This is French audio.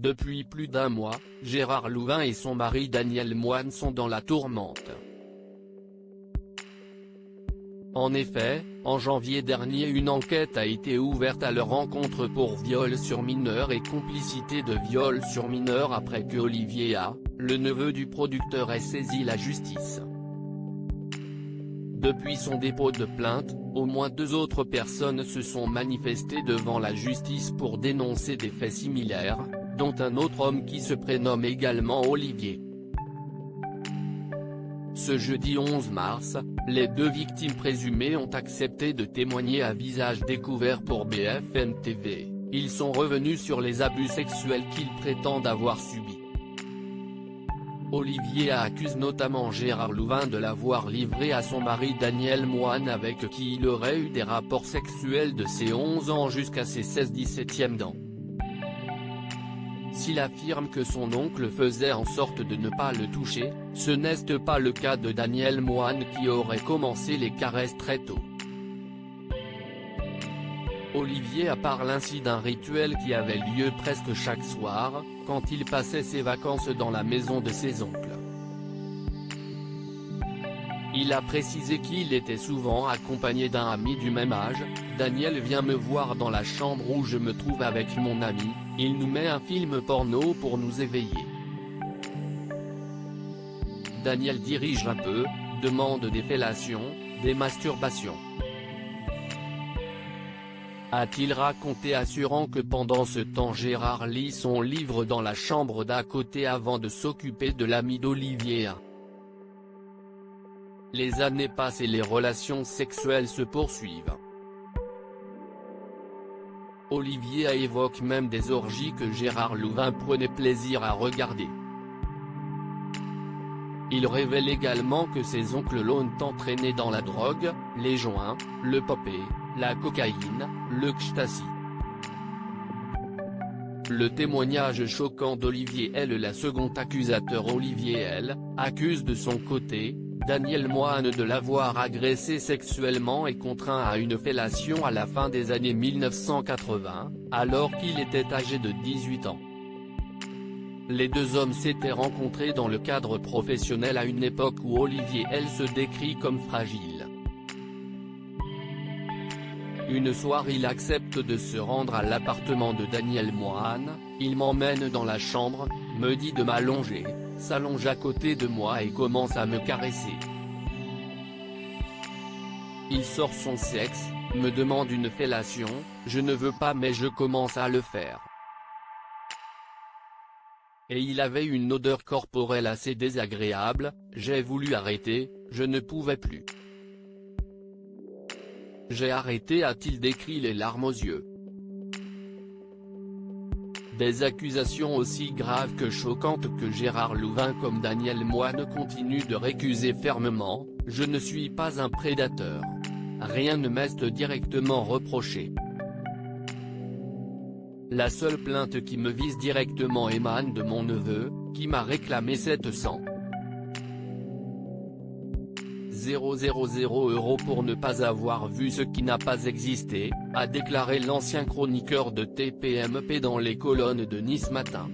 Depuis plus d'un mois, Gérard Louvain et son mari Daniel Moine sont dans la tourmente. En effet, en janvier dernier une enquête a été ouverte à leur encontre pour viol sur mineur et complicité de viol sur mineur après que Olivier A., le neveu du producteur, ait saisi la justice. Depuis son dépôt de plainte, au moins 2 autres personnes se sont manifestées devant la justice pour dénoncer des faits similaires, dont un autre homme qui se prénomme également Olivier. Ce jeudi 11 mars, les 2 victimes présumées ont accepté de témoigner à visage découvert pour BFM TV. Ils sont revenus sur les abus sexuels qu'ils prétendent avoir subis. Olivier accuse notamment Gérard Louvain de l'avoir livré à son mari Daniel Moine, avec qui il aurait eu des rapports sexuels de ses 11 ans jusqu'à ses 16-17e ans. S'il affirme que son oncle faisait en sorte de ne pas le toucher, ce n'est pas le cas de Daniel Moine qui aurait commencé les caresses très tôt. Olivier parle ainsi d'un rituel qui avait lieu presque chaque soir, quand il passait ses vacances dans la maison de ses oncles. Il a précisé qu'il était souvent accompagné d'un ami du même âge. Daniel vient me voir dans la chambre où je me trouve avec mon ami, il nous met un film porno pour nous éveiller. Daniel dirige un peu, demande des fellations, des masturbations. A-t-il raconté, assurant que pendant ce temps Gérard lit son livre dans la chambre d'à côté avant de s'occuper de l'ami d'Olivier A. Les années passent et les relations sexuelles se poursuivent. Olivier A évoque même des orgies que Gérard Louvain prenait plaisir à regarder. Il révèle également que ses oncles l'ont entraîné dans la drogue, les joints, le popé, la cocaïne, le ecstasy. Le témoignage choquant d'Olivier L. La second accusateur Olivier L. accuse de son côté Daniel Moine de l'avoir agressé sexuellement et contraint à une fellation à la fin des années 1980, alors qu'il était âgé de 18 ans. Les 2 hommes s'étaient rencontrés dans le cadre professionnel à une époque où Olivier L. se décrit comme fragile. Une soirée il accepte de se rendre à l'appartement de Daniel Moine, il m'emmène dans la chambre, me dit de m'allonger, s'allonge à côté de moi et commence à me caresser. Il sort son sexe, me demande une fellation, je ne veux pas mais je commence à le faire. Et il avait une odeur corporelle assez désagréable, j'ai voulu arrêter, je ne pouvais plus. J'ai arrêté, a-t-il décrit les larmes aux yeux. Des accusations aussi graves que choquantes que Gérard Louvain comme Daniel Moine continuent de récuser fermement, je ne suis pas un prédateur. Rien ne m'est directement reproché. La seule plainte qui me vise directement émane de mon neveu, qui m'a réclamé 700 000 € pour ne pas avoir vu ce qui n'a pas existé, a déclaré l'ancien chroniqueur de TPMP dans les colonnes de Nice Matin.